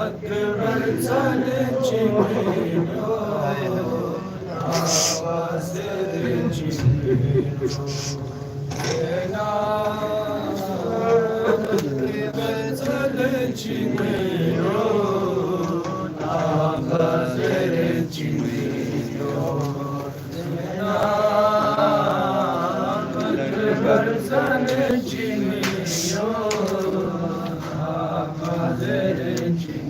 Akbar Zalchimeno, Avazerchimeno, Ena Akbar Zalchimeno, Avazerchimeno, Ena Akbar Zalchimeno, Avazerchimeno.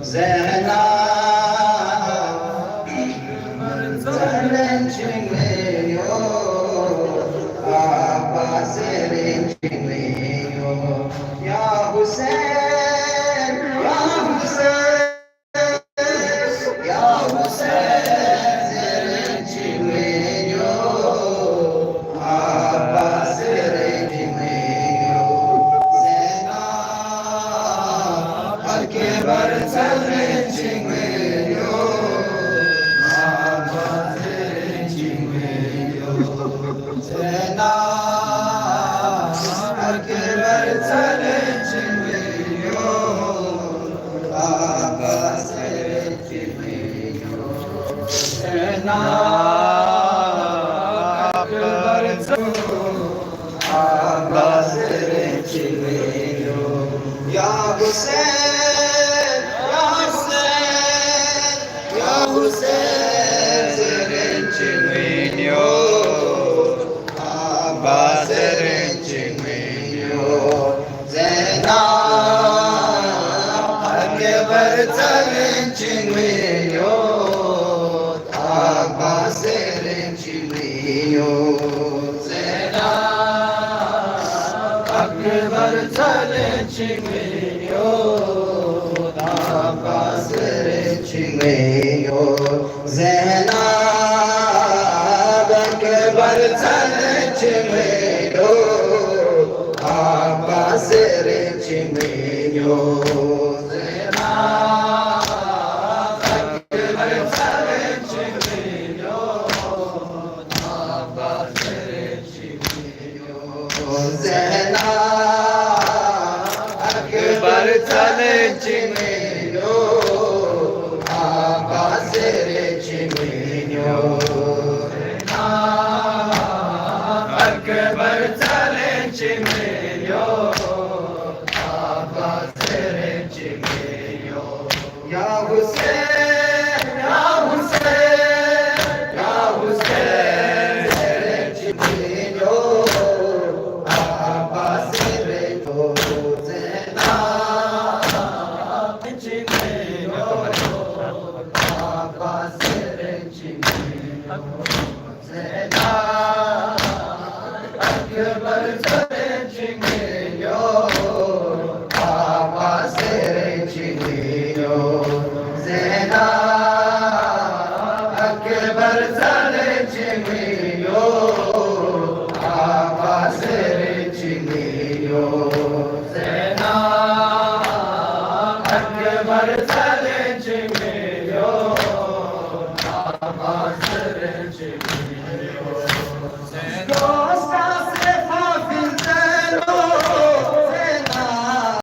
Zena Zarenchimeo Abbaserenchimeo Ya Hussein Ya Hussein Ya Hussein Zerenchimeo Abbaserenchimeo Zena Akbar Zarenchimeo Zena Akbar Zarenchimeo Abbaserenchimeo Zena Akbar Abbaserenchimeo Ya Hussein Ya Hussein Ya Hussein Zerenchimeo Abbaserenchimeo Zena Akbar Zarenchimeo Abbaserenchimeo Zena Akbar Zarenchimeo Abbaserenchimeo Zena Akbar Zarenchimeo Abbaserenchimeo Zena Akbar Zarenchimeo Abbaserenchimeo Zena Akbar Zarenchimeo Abbaserenchimeo Akbar Zarenchimeo Abbaserenchimeo Ya Hussein Ya Hussein Ya Hussein Zerenchimeo Abbaserenchimeo Zena Zerenchimeo Abbaserenchimeo Zena Akbar Zarenchimeo Abbaserenchimeo Zena Akbar Zarenchimeo Abbaserenchimeo Zena Akbar